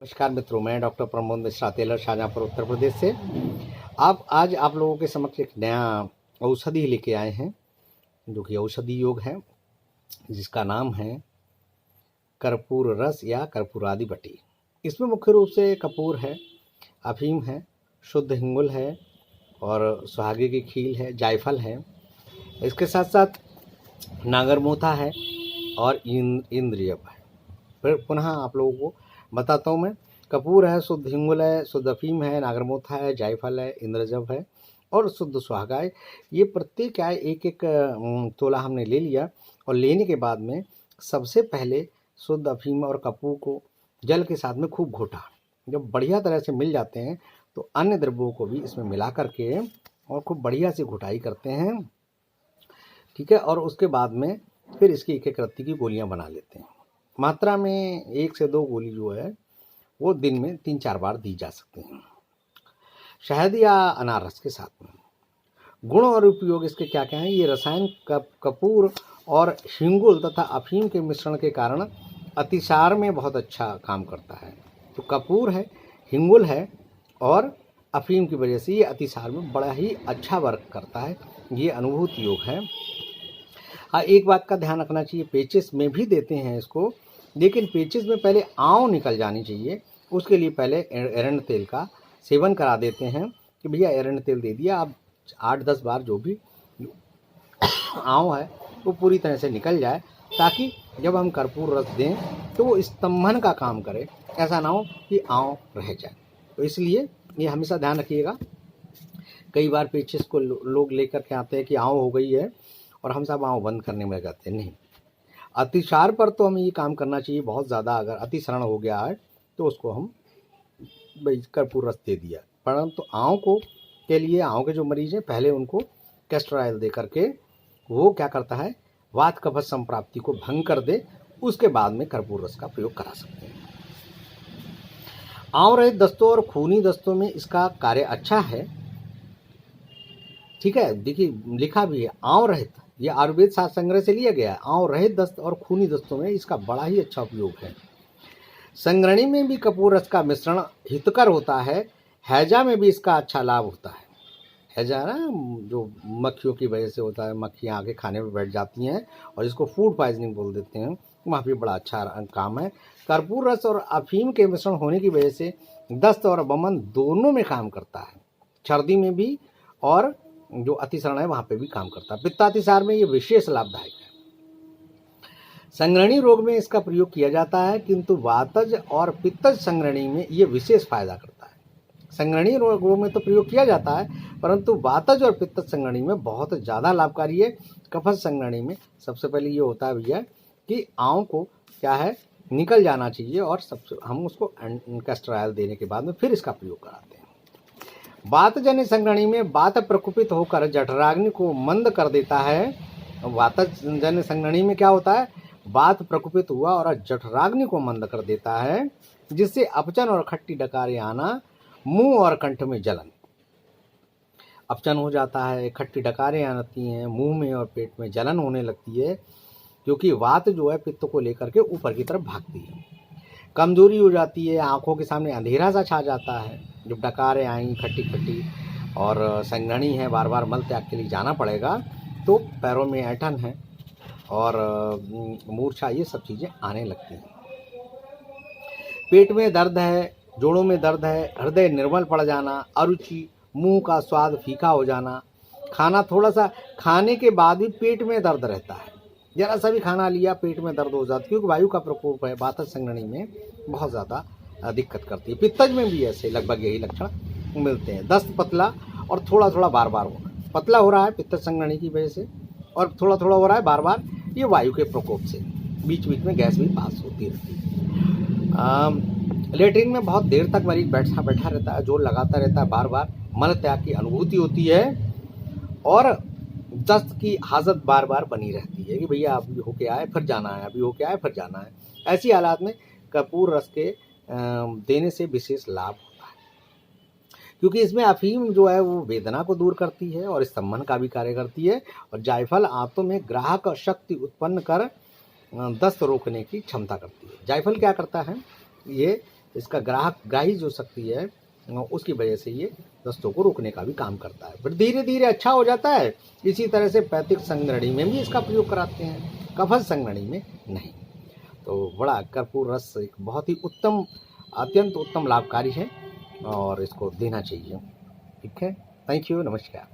नमस्कार मित्रों, मैं डॉक्टर प्रमोद मिश्रा टेलर, शाहजहाँपुर, उत्तर प्रदेश से। आज आप लोगों के समक्ष एक नया औषधि लेके आए हैं, जो कि औषधि योग है, जिसका नाम है कर्पूर रस या कर्पूरादि बटी। इसमें मुख्य रूप से कपूर है, अफीम है, शुद्ध हिंगुल है और सुहागे की खील है, जायफल है। इसके साथ साथ नागरमोथा है और इंद्रियप है। फिर पुनः आप लोगों को बताता हूँ मैं। कपूर है, शुद्ध हिंगुल है, शुद्ध अफीम है, नागरमोथा है, जायफल है, इंद्रजब है और शुद्ध सुहागा है। ये प्रत्येक क्या है, एक एक तोला हमने ले लिया और लेने के बाद में सबसे पहले शुद्ध अफीम और कपूर को जल के साथ में खूब घोटा। जब बढ़िया तरह से मिल जाते हैं तो अन्य द्रव्यों को भी इसमें मिला करके और खूब बढ़िया से घोटाई करते हैं, ठीक है। और उसके बाद में फिर इसकी एक एक रत्ती की गोलियां बना लेते हैं। मात्रा में 1 से 2 गोली जो है वो दिन में 3-4 बार दी जा सकती हैं, शहद या अनारस के साथ में। गुण और उपयोग इसके क्या क्या हैं? ये रसायन कपूर और हिंगुल तथा अफीम के मिश्रण के कारण अतिसार में बहुत अच्छा काम करता है। तो कपूर है, हिंगुल है और अफीम की वजह से ये अतिसार में बड़ा ही अच्छा वर्क करता है। ये अनुभूति योग है। हाँ, एक बात का ध्यान रखना चाहिए, पेचिस में भी देते हैं इसको, लेकिन पेचिस में पहले आँव निकल जानी चाहिए। उसके लिए पहले एरंड तेल का सेवन करा देते हैं कि भैया एरंड तेल दे दिया, आप 8-10 बार जो भी आँव है वो पूरी तरह से निकल जाए, ताकि जब हम कर्पूर रस दें तो वो स्तंभन का काम करे, ऐसा ना हो कि आँव रह जाए। तो इसलिए ये हमेशा ध्यान रखिएगा। कई बार पेचिस को लोग लेकर के आते हैं कि आँव हो गई है और हम सब आँव बंद करने में लग जाते हैं। नहीं, अतिसार पर तो हमें ये काम करना चाहिए बहुत ज़्यादा। अगर अतिसरण हो गया है तो उसको हम भाई कर्पूर रस दे दिया, परंतु आँव को के लिए आँव के जो मरीज हैं पहले उनको कैस्टर ऑयल दे करके वो क्या करता है, वात कफत संप्राप्ति को भंग कर दे, उसके बाद में कर्पूर रस का प्रयोग करा सकते हैं। आँव रहित दस्तों और खूनी दस्तों में इसका कार्य अच्छा है, ठीक है। देखिए लिखा भी है आँव रहित, ये आयुर्वेद शास्त्र संग्रह से लिया गया है। आँव रहित दस्त और खूनी दस्तों में इसका बड़ा ही अच्छा उपयोग है। संग्रहणी में भी कपूर रस का मिश्रण हितकर होता है। हैजा में भी इसका अच्छा लाभ होता है। हैजा ना, जो मक्खियों की वजह से होता है, मक्खियाँ आके खाने में बैठ जाती हैं और इसको फूड पॉइजनिंग बोल देते हैं, वहाँ भी बड़ा अच्छा काम है। कर्पूर रस और अफीम के मिश्रण होने की वजह से दस्त और बमन दोनों में काम करता है। सर्दी में भी और जो अतिसरण है वहाँ पे भी काम करता है। पित्तातिसार में ये विशेष लाभदायक है। संग्रहणी रोग में इसका प्रयोग किया जाता है, किंतु वातज और पित्तज संग्रहणी में ये विशेष फायदा करता है। संग्रहणी रोगों में तो प्रयोग किया जाता है, परंतु वातज और पित्तज संग्रहणी में बहुत ज़्यादा लाभकारी है। कफज संग्रहणी में सबसे पहले ये होता है भैया कि आँव को क्या है, निकल जाना चाहिए और सबसे हम उसको कैस्टर ऑयल देने के बाद में फिर इसका प्रयोग कराते हैं। वातजन्य संग्रहणी में वात प्रकोपित होकर जठराग्नि को मंद कर देता है। वातजन्य संग्रहणी में क्या होता है, वात प्रकोपित हुआ और जठराग्नि को मंद कर देता है, जिससे अपचन और खट्टी डकारें आना, मुंह और कंठ में जलन, अपचन हो जाता है, खट्टी डकारें आती हैं, मुंह में और पेट में जलन होने लगती है, क्योंकि वात जो है पित्त को लेकर के ऊपर की तरफ भागती है। कमजोरी हो जाती है, आंखों के सामने अंधेरा सा छा जाता है। जब डकारें आई खट्टी खट्टी और संग्रहणी है, बार बार मल त्याग के लिए जाना पड़ेगा, तो पैरों में ऐंठन है और मूर्छा, ये सब चीज़ें आने लगती हैं। पेट में दर्द है, जोड़ों में दर्द है, हृदय निर्मल पड़ जाना, अरुचि, मुंह का स्वाद फीका हो जाना, खाना थोड़ा सा खाने के बाद भी पेट में दर्द रहता है, जरा सा भी खाना लिया पेट में दर्द हो जाता है, क्योंकि वायु का प्रकोप है, वातज संग्रहणी में बहुत ज़्यादा दिक्कत करती है। पित्तज में भी ऐसे लगभग यही लक्षण मिलते हैं। दस्त पतला और थोड़ा थोड़ा बार बार होना, पतला हो रहा है पित्तज संग्रहणी की वजह से और थोड़ा थोड़ा हो रहा है बार बार, ये वायु के प्रकोप से। बीच बीच में गैस भी पास होती रहती है। लेटरिन में बहुत देर तक मरीज बैठा रहता है, जोर लगाता रहता है, बार बार मल त्याग की अनुभूति होती है और दस्त की हाजत बार बार बनी रहती है कि भैया अभी होके आए फिर जाना है, अभी होके आए फिर जाना है। ऐसी हालात में कर्पूर रस के देने से विशेष लाभ होता है, क्योंकि इसमें अफीम जो है वो वेदना को दूर करती है और स्तंभन का भी कार्य करती है, और जायफल आंतों में ग्राहक शक्ति उत्पन्न कर दस्त रोकने की क्षमता करती है। जायफल क्या करता है, ये इसका ग्राही जो शक्ति है उसकी वजह से ये दस्तों को रोकने का भी काम करता है। फिर धीरे धीरे अच्छा हो जाता है। इसी तरह से पैतृक संग्रहणी में भी इसका प्रयोग कराते हैं, कफज संग्रहणी में नहीं। तो बड़ा कर्पूर रस एक बहुत ही उत्तम, अत्यंत उत्तम लाभकारी है और इसको देना चाहिए। ठीक है, थैंक यू, नमस्कार।